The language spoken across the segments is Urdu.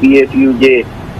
PFUJ,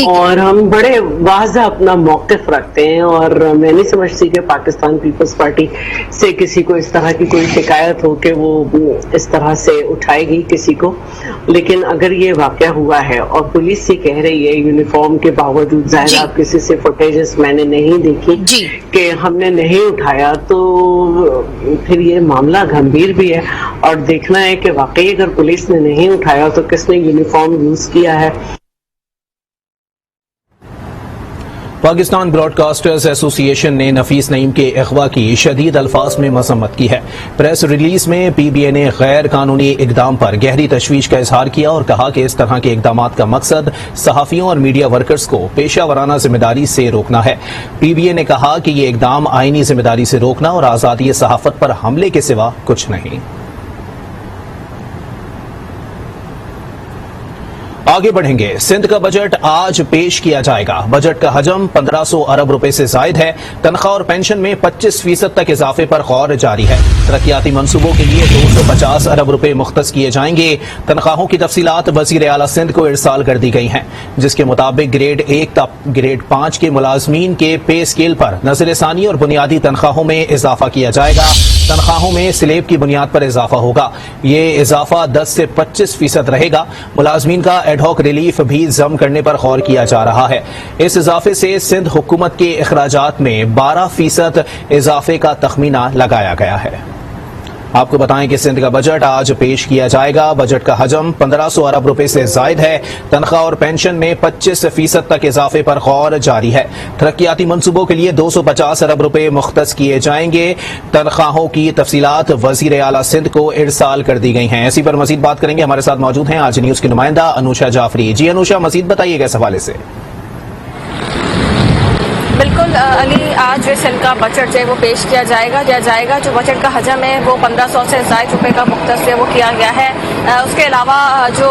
اور ہم بڑے واضح اپنا موقف رکھتے ہیں، اور میں نہیں سمجھتی کہ پاکستان پیپلز پارٹی سے کسی کو اس طرح کی کوئی شکایت ہو کہ وہ اس طرح سے اٹھائے گی کسی کو. لیکن اگر یہ واقعہ ہوا ہے اور پولیس یہ کہہ رہی ہے یونیفارم کے باوجود، ظاہر آپ کسی سے فوٹیجز میں نے نہیں دیکھی کہ ہم نے نہیں اٹھایا، تو پھر یہ معاملہ گھمبیر بھی ہے، اور دیکھنا ہے کہ واقعی اگر پولیس نے نہیں اٹھایا تو کس نے یونیفارم یوز کیا ہے. پاکستان براڈ کاسٹرز ایسوسی ایشن نے نفیس نعیم کے اغوا کی شدید الفاظ میں مذمت کی ہے. پریس ریلیز میں پی بی اے نے غیر قانونی اقدام پر گہری تشویش کا اظہار کیا اور کہا کہ اس طرح کے اقدامات کا مقصد صحافیوں اور میڈیا ورکرز کو پیشہ ورانہ ذمہ داری سے روکنا ہے. پی بی اے نے کہا کہ یہ اقدام آئینی ذمہ داری سے روکنا اور آزادی صحافت پر حملے کے سوا کچھ نہیں. آگے بڑھیں گے. سندھ کا بجٹ آج پیش کیا جائے گا. بجٹ کا حجم 1500 ارب روپے سے زائد ہے. تنخواہ اور پینشن میں 25% تک اضافے پر غور جاری ہے. ترقیاتی منصوبوں کے لیے 250 ارب روپے مختص کیے جائیں گے. تنخواہوں کی تفصیلات وزیر اعلیٰ سندھ کو ارسال کر دی گئی ہیں، جس کے مطابق گریڈ 1 تا گریڈ 5 کے ملازمین کے پے اسکیل پر نظر ثانی اور بنیادی تنخواہوں میں اضافہ کیا جائے گا. تنخواہوں میں سلیب کی بنیاد پر اضافہ ہوگا. یہ اضافہ 10 سے 25% رہے گا. ملازمین کا ایڈ ہاک ریلیف بھی ضم کرنے پر غور کیا جا رہا ہے. اس اضافے سے سندھ حکومت کے اخراجات میں 12% اضافے کا تخمینہ لگایا گیا ہے. آپ کو بتائیں کہ سندھ کا بجٹ آج پیش کیا جائے گا. بجٹ کا حجم 1500 ارب روپے سے زائد ہے. تنخواہ اور پینشن میں 25% تک اضافے پر غور جاری ہے. ترقیاتی منصوبوں کے لیے 250 ارب روپے مختص کیے جائیں گے. تنخواہوں کی تفصیلات وزیر اعلیٰ سندھ کو ارسال کر دی گئی ہیں. اسی پر مزید بات کریں گے. ہمارے ساتھ موجود ہیں آج نیوز کی نمائندہ انوشا جعفری. جی انوشا، مزید بتائیے گا اس حوالے سے. بالکل علی، آج سندھ کا بجٹ جو ہے وہ پیش کیا جائے گا. جو بجٹ کا حجم ہے وہ 1500 سے زائد روپے کا مختص وہ کیا گیا ہے. اس کے علاوہ جو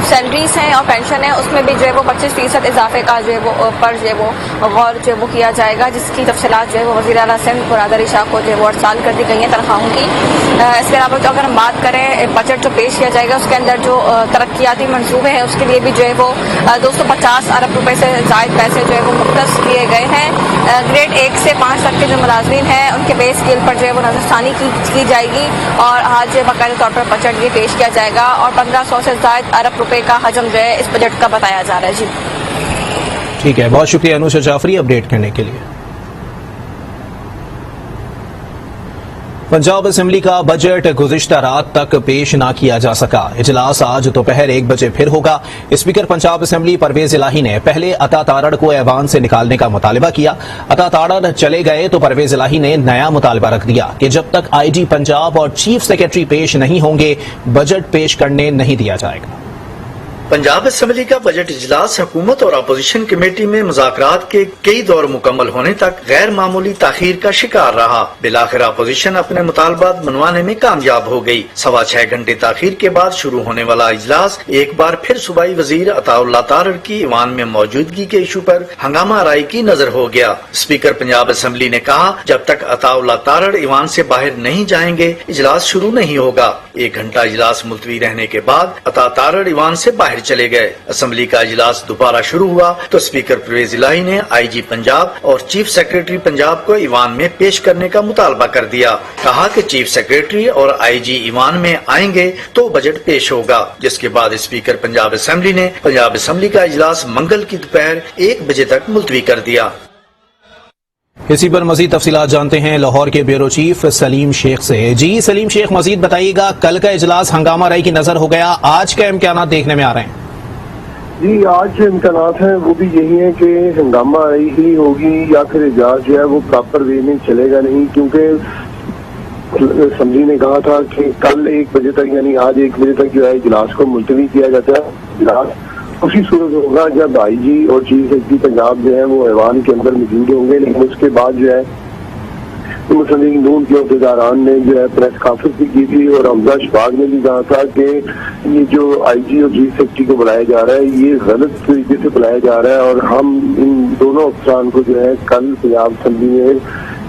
سیلریز ہیں اور پینشن ہے اس میں بھی جو ہے وہ 25% اضافے کا جو ہے وہ پر جو ہے وہ غور جو ہے وہ کیا جائے گا، جس کی تفصیلات جو ہے وہ وزیر اعلیٰ سندھ برادری شاہ کو جو ہے وہ ارسال کر دی گئی ہیں تنخواہوں کی. اس کے علاوہ اگر ہم بات کریں بجٹ جو پیش کیا جائے گا اس کے اندر جو ترقیاتی منصوبے ہیں اس کے لیے بھی جو ہے وہ 250 ارب روپے سے زائد پیسے جو ہے وہ مختص کیے گئے ہیں. گریڈ 1 سے 5 تک کے جو ملازمین ہیں ان کے پے اسکیل پر جو ہے وہ نظر ثانی کی جائے گی، اور آج باقاعدہ طور پر بجٹ یہ پیش کیا جائے گا. اور 1500 سے زائد ارب روپے کا حجم جو ہے اس بجٹ کا بتایا جا رہا ہے. جی ٹھیک ہے، بہت شکریہ انوشا جعفری اپڈیٹ کرنے کے لیے. پنجاب اسمبلی کا بجٹ گزشتہ رات تک پیش نہ کیا جا سکا. اجلاس آج دوپہر 1 بجے پھر ہوگا. اسپیکر پنجاب اسمبلی پرویز الہی نے پہلے عطا تارڑ کو ایوان سے نکالنے کا مطالبہ کیا. عطا تارڑ چلے گئے تو پرویز الہی نے نیا مطالبہ رکھ دیا کہ جب تک آئی جی پنجاب اور چیف سیکرٹری پیش نہیں ہوں گے بجٹ پیش کرنے نہیں دیا جائے گا. پنجاب اسمبلی کا بجٹ اجلاس حکومت اور اپوزیشن کمیٹی میں مذاکرات کے کئی دور مکمل ہونے تک غیر معمولی تاخیر کا شکار رہا. بالآخر اپوزیشن اپنے مطالبات منوانے میں کامیاب ہو گئی. 6.25 گھنٹے تاخیر کے بعد شروع ہونے والا اجلاس ایک بار پھر صوبائی وزیر عطا اللہ تارڑ کی ایوان میں موجودگی کے ایشو پر ہنگامہ آرائی کی نظر ہو گیا. اسپیکر پنجاب اسمبلی نے کہا جب تک عطا اللہ تارڑ ایوان سے باہر نہیں جائیں گے اجلاس شروع نہیں ہوگا. 1 گھنٹہ اجلاس ملتوی رہنے کے بعد عطا تارڑ ایوان سے باہر چلے گئے. اسمبلی کا اجلاس دوبارہ شروع ہوا تو اسپیکر پرویز الہی نے آئی جی پنجاب اور چیف سیکرٹری پنجاب کو ایوان میں پیش کرنے کا مطالبہ کر دیا. کہا کہ چیف سیکرٹری اور آئی جی ایوان میں آئیں گے تو بجٹ پیش ہوگا. جس کے بعد اسپیکر پنجاب اسمبلی نے پنجاب اسمبلی کا اجلاس منگل کی دوپہر 1 بجے تک ملتوی کر دیا. اسی پر مزید تفصیلات جانتے ہیں لاہور کے بیورو چیف سلیم شیخ سے. جی سلیم شیخ، مزید بتائیے گا. کل کا اجلاس ہنگامہ آرائی کی نظر ہو گیا، آج کا امکانات دیکھنے میں آ رہے ہیں؟ جی آج جو امکانات ہیں وہ بھی یہی ہیں کہ ہنگامہ آرائی ہی ہوگی یا پھر اجلاس جو ہے وہ پراپر وے میں چلے گا نہیں، کیونکہ اسمبلی نے کہا تھا کہ کل 1 بجے تک یعنی آج 1 بجے تک جو ہے اجلاس کو ملتوی کیا جاتا ہے. اجلاس اسی صورت ہوگا جب آئی جی اور چیف سیکرٹری پنجاب جو ہے وہ ایوان کے اندر موجود ہوں گے. لیکن اس کے بعد جو ہے مسلم نون کے عہدیداران نے جو ہے پریس کانفرنس بھی کی تھی اور حمزہ شفاق نے بھی کہا تھا کہ یہ جو آئی جی اور چیف سیکرٹری کو بلایا جا رہا ہے یہ غلط طریقے سے بلایا جا رہا ہے اور ہم ان دونوں افسران کو جو ہے کل پنجاب اسمبلی میں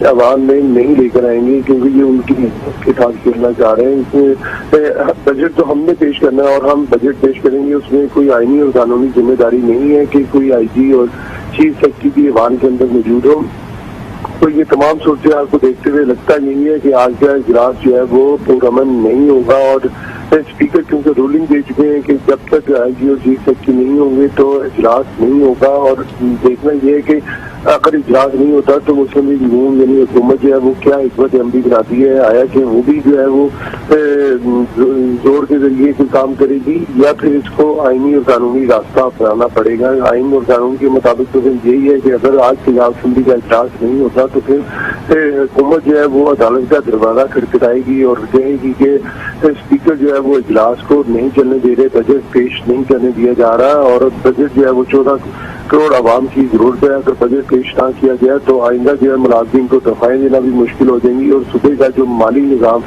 عوام میں نہیں لے کر آئیں گے، کیونکہ یہ ان کی حکومت کے ساتھ کھیلنا چاہ رہے ہیں۔ اس میں بجٹ تو ہم نے پیش کرنا ہے اور ہم بجٹ پیش کریں گے، اس میں کوئی آئینی اور قانونی ذمہ داری نہیں ہے کہ کوئی آئی جی اور چیف سیکرٹری بھی ایوان کے اندر موجود ہو۔ تو یہ تمام صورتحال کو دیکھتے ہوئے لگتا یہی ہے کہ آج کا اجلاس جو ہے وہ پرامن نہیں ہوگا، اور اسپیکر کیونکہ رولنگ دے چکے ہیں کہ جب تک آئی جی اور چیف سیکرٹری نہیں ہوں گے تو اجلاس نہیں ہوگا۔ اور دیکھنا یہ ہے کہ اگر اجلاس نہیں ہوتا تو مسلم لیگ نون یعنی حکومت جو ہے وہ کیا حکمت عملی بناتی ہے، آیا کہ وہ بھی جو ہے وہ زور کے ذریعے کوئی کام کرے گی یا پھر اس کو آئینی اور قانونی راستہ اپنانا پڑے گا۔ آئین اور قانون کے مطابق تو پھر یہی ہے کہ اگر آج پنجاب اسمبلی کا اجلاس نہیں ہوتا تو پھر حکومت جو ہے وہ عدالت کا دروازہ کھٹکھٹائے گی اور کہے گی کہ اسپیکر جو ہے وہ اجلاس کو نہیں چلنے دے رہے، بجٹ پیش نہیں کرنے دیا جا رہا، اور بجٹ جو ہے وہ 14 کروڑ عوام کی ضرورت ہے۔ اگر بجٹ پیش نہ کیا گیا تو آئندہ جو ہے ملازمین کو تنخواہیں دینا بھی مشکل ہو جائیں گی، اور صوبے کا جو مالی نظام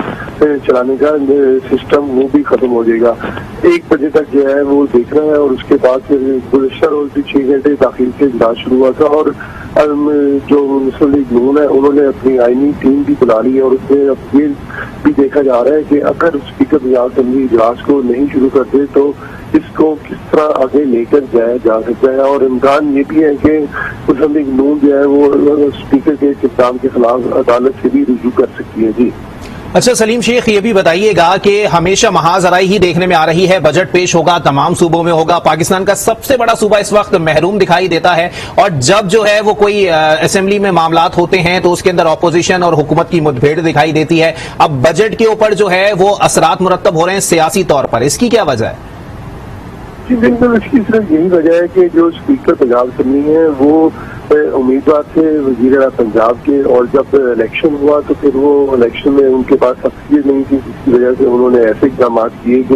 چلانے کا سسٹم وہ بھی ختم ہو جائے گا۔ 1 بجے تک جو ہے وہ دیکھنا ہے، اور اس کے بعد پھر گزشتہ روز بھی 6 گھنٹے تاخیر سے اجلاس شروع ہوا تھا، اور جو مسلم لیگ نون ہے انہوں نے اپنی آئینی ٹیم بھی بلا لی ہے، اور اس میں اب یہ بھی دیکھا جا رہا ہے کہ اگر اسپیکر پنجاب اسمبلی اجلاس کو نہیں شروع کرتے تو اس کو کس طرح آگے لے کر جایا جا سکتا ہے۔ اور امکان یہ بھی ہے کہ مسلم لیگ نون جو ہے وہ اسپیکر کے اقدام کے خلاف عدالت سے بھی رجوع کر سکتی ہے۔ جی اچھا سلیم شیخ، یہ بھی بتائیے گا کہ ہمیشہ محاذ آرائی ہی دیکھنے میں آ رہی ہے، بجٹ پیش ہوگا تمام صوبوں میں ہوگا، پاکستان کا سب سے بڑا صوبہ اس وقت محروم دکھائی دیتا ہے، اور جب جو ہے وہ کوئی اسمبلی میں معاملات ہوتے ہیں تو اس کے اندر اپوزیشن اور حکومت کی مدبھیڑ دکھائی دیتی ہے۔ اب بجٹ کے اوپر جو ہے وہ اثرات مرتب ہو رہے ہیں سیاسی طور پر، اس کی کیا وجہ ہے؟ جی بالکل، اس کی صرف یہی وجہ ہے کہ جو اسپیکر پنجاب اسمبلی ہیں وہ امیدوار تھے وزیر اعلیٰ پنجاب کے، اور جب الیکشن ہوا تو پھر وہ الیکشن میں ان کے پاس اکثریت نہیں تھی، جس کی وجہ سے انہوں نے ایسے اقدامات کیے کہ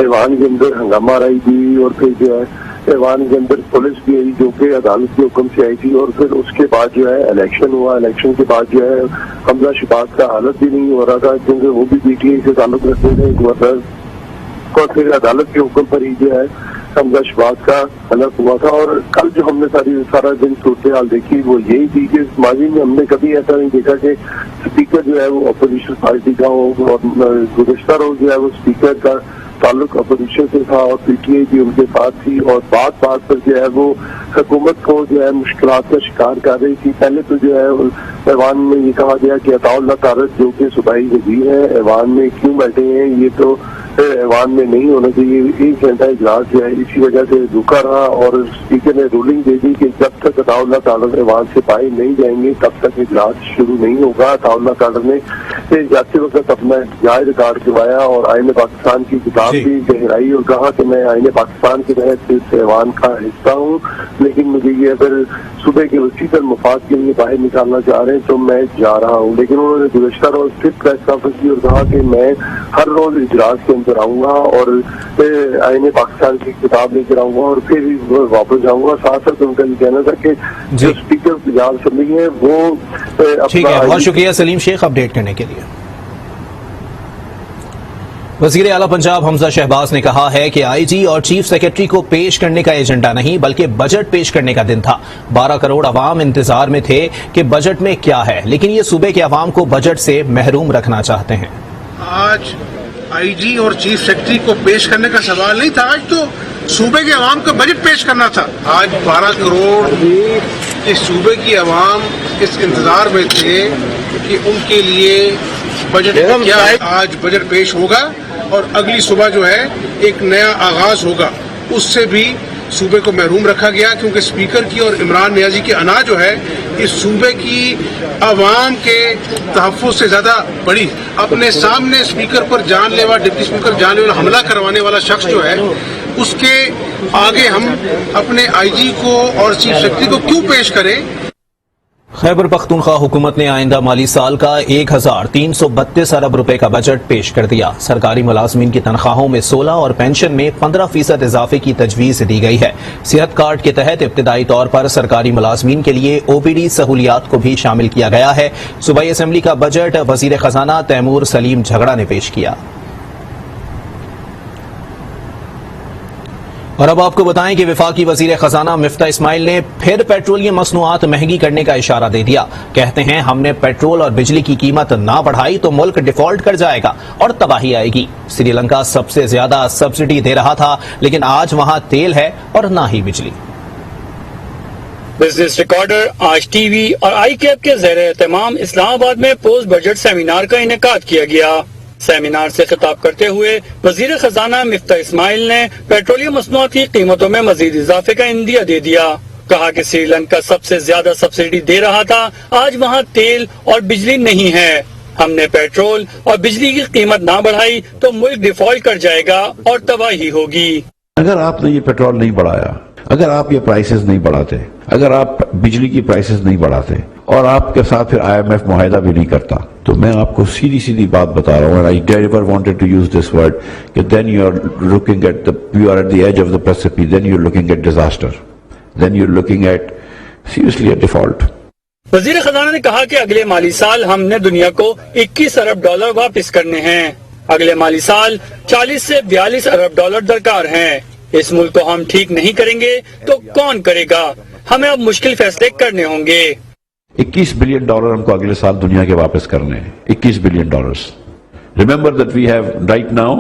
ایوان کے اندر ہنگامہ آرائی دی، اور پھر جو ہے ایوان کے اندر پولیس بھی آئی جو کہ عدالت کے حکم سے آئی تھی، اور پھر اس کے بعد جو ہے الیکشن ہوا۔ الیکشن کے بعد جو ہے حمزہ شہباز کا حالت بھی نہیں ہو رہا تھا، کیونکہ وہ بھی پی ٹی آئی سے تعلق رکھتے تھے گورنر، اور پھر عدالت کے حکم پر ہی جو ہے حمزہ شہباز کا حلف ہوا تھا۔ اور کل جو ہم نے سارا دن صورتحال دیکھی وہ یہی تھی کہ ماضی میں ہم نے کبھی ایسا نہیں دیکھا کہ اسپیکر جو ہے وہ اپوزیشن پارٹی کا ہو، اور گزشتہ روز جو ہے وہ اسپیکر کا تعلق اپوزیشن سے تھا اور پی ٹی آئی بھی ان کے ساتھ تھی، اور بات پر جو ہے وہ حکومت کو جو ہے مشکلات کا شکار کر رہی تھی۔ پہلے تو جو ہے ایوان میں یہ کہا گیا کہ عطاء اللہ طارق جو کہ صوبائی وزیر ہیں ایوان میں کیوں بیٹھے ہیں، یہ تو ایوان میں نہیں ہونا چاہیے۔ 1 گھنٹہ اجلاس جو ہے اسی وجہ سے رکا رہا، اور اسپیکر نے رولنگ دے دی کہ جب تک عطاء اللہ طارق ایوان سے باہر نہیں جائیں گے تب تک اجلاس شروع نہیں ہوگا۔ عطاء اللہ طارق نے جاتے وقت اپنا احتجاج ریکارڈ کروایا اور آئین پاکستان کی کتاب بھی گہرائی اور کہا کہ میں آئین پاکستان کے تحت اس ایوان کا حصہ ہوں، لیکن مجھے یہ اگر صوبے کے وسیع تر مفاد کے لیے باہر نکالنا چاہ رہے ہیں تو میں جا رہا ہوں۔ لیکن انہوں نے گزشتہ روز پھر پریس کانفرنس کی اور کہا کہ میں ہر روز اجلاس کے اندر آؤں گا اور آئین پاکستان کی کتاب لے کر آؤں گا اور پھر واپس جاؤں گا۔ ساتھ ساتھ ان کا یہ کہنا تھا کہ جو اسپیکر پنجاب اسمبلی ہے وہ ٹھیک ہے، بہت شکریہ سلیم شیخ اپڈیٹ کرنے کے لیے۔ وزیر اعلیٰ پنجاب حمزہ شہباز نے کہا ہے کہ آئی جی اور چیف سیکرٹری کو پیش کرنے کا ایجنڈا نہیں بلکہ بجٹ پیش کرنے کا دن تھا۔ 12 کروڑ عوام انتظار میں تھے کہ بجٹ میں کیا ہے، لیکن یہ صوبے کے عوام کو بجٹ سے محروم رکھنا چاہتے ہیں۔ آج آئی جی اور چیف سیکرٹری کو پیش کرنے کا سوال نہیں تھا، آج تو صوبے کے عوام کو بجٹ پیش کرنا تھا۔ آج 12 کروڑ اس صوبے کی عوام اس انتظار میں تھے کہ ان کے لیے بجٹ کیا ہے۔ آج بجٹ پیش ہوگا اور اگلی صبح جو ہے ایک نیا آغاز ہوگا، اس سے بھی صوبے کو محروم رکھا گیا کیونکہ اسپیکر کی اور عمران نیازی کی انا جو ہے اس صوبے کی عوام کے تحفظ سے زیادہ بڑی۔ اپنے سامنے اسپیکر پر جان لیوا ڈپٹی اسپیکر جان لیوا حملہ کروانے والا شخص جو ہے اس کے آگے ہم اپنے آئی جی کو اور چیف سیکرٹری کو کیوں پیش کریں۔ خیبر پختونخوا حکومت نے آئندہ مالی سال کا 1332 ارب روپے کا بجٹ پیش کر دیا۔ سرکاری ملازمین کی تنخواہوں میں 16 اور پینشن میں 15% اضافے کی تجویز دی گئی ہے۔ صحت کارڈ کے تحت ابتدائی طور پر سرکاری ملازمین کے لیے او پی ڈی سہولیات کو بھی شامل کیا گیا ہے۔ صوبائی اسمبلی کا بجٹ وزیر خزانہ تیمور سلیم جھگڑا نے پیش کیا۔ اور اب آپ کو بتائیں کہ وفاقی وزیر خزانہ مفتاح اسماعیل نے پھر پیٹرولیم مصنوعات مہنگی کرنے کا اشارہ دے دیا. کہتے ہیں ہم نے پیٹرول اور بجلی کی قیمت نہ بڑھائی تو ملک ڈیفالٹ کر جائے گا اور تباہی آئے گی. سری لنکا سب سے زیادہ سبسڈی دے رہا تھا لیکن آج وہاں تیل ہے اور نہ ہی بجلی. بزنس ریکارڈر آج ٹی وی اور آئی کیپ کے زیر اہتمام اسلام آباد میں پوسٹ بجٹ سیمینار کا انعقاد کیا گیا. سیمینار سے خطاب کرتے ہوئے وزیر خزانہ مفتاح اسماعیل نے پیٹرولیم مصنوعات کی قیمتوں میں مزید اضافے کا عندیہ دے دیا. کہا کہ سری لنکا سب سے زیادہ سبسڈی دے رہا تھا، آج وہاں تیل اور بجلی نہیں ہے. ہم نے پیٹرول اور بجلی کی قیمت نہ بڑھائی تو ملک ڈیفالٹ کر جائے گا اور تباہی ہوگی. اگر آپ نے یہ پیٹرول نہیں بڑھایا، اگر آپ یہ پرائسز نہیں بڑھاتے، اگر آپ بجلی کی پرائسز نہیں بڑھاتے اور آپ کے ساتھ پھر IMF معاہدہ بھی نہیں کرتا، تو میں آپ کو سیدھی سیدھی بات بتا رہا ہوں. I never wanted to use this word کہ then you are looking at the edge of the precipice, then you are looking at disaster, then you are looking at seriously a default. وزیر خزانہ نے کہا کہ اگلے مالی سال ہم نے دنیا کو $21 ارب واپس کرنے ہیں. اگلے مالی سال 40 سے 42 ارب ڈالر درکار ہیں. اس ملک کو ہم ٹھیک نہیں کریں گے تو کون کرے گا؟ ہمیں اب مشکل فیصلے کرنے ہوں گے. $21 بلین ہم کو اگلے سال دنیا کے واپس کرنے ہیں. $21 billion. Remember that we have right now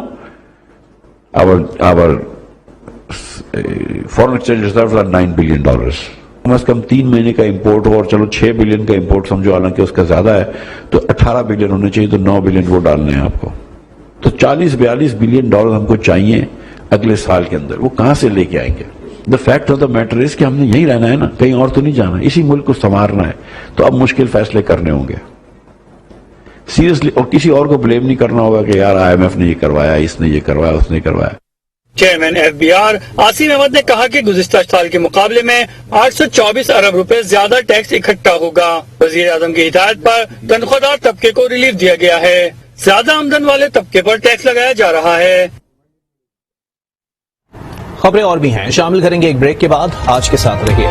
our foreign exchange reserves are $9 billion. کم از کم 3 مہینے کا امپورٹ ہو اور چلو 6 بلین کا امپورٹ سمجھو، حالانکہ اس کا زیادہ ہے، تو 18 بلین ہونے چاہیے، تو 9 بلین وہ ڈالنے ہیں آپ کو. تو 40-42 بلین ڈالر ہم کو چاہیے اگلے سال کے اندر. وہ کہاں سے لے کے آئیں گے؟ The fact of the matter is کہ ہم نے یہیں رہنا ہے نا، کہیں اور تو نہیں جانا، اسی ملک کو سنوارنا ہے. تو اب مشکل فیصلے کرنے ہوں گے سیریسلی، اور کسی اور کو بلیم نہیں کرنا ہوگا کہ یار IMF نے یہ کروایا، اس نے یہ کروایا، اس نے کروایا. چیئرمین FBR آصم احمد نے کہا کہ گزشتہ سال کے مقابلے میں 824 ارب روپے زیادہ ٹیکس اکٹھا ہوگا. وزیر اعظم کی ہدایت پر تنخواہ دار طبقے کو ریلیف دیا گیا ہے. زیادہ آمدن والے طبقے پر ٹیکس لگایا جا رہا ہے. خبریں اور بھی ہیں، شامل کریں گے ایک بریک کے بعد. آج کے ساتھ رہیے.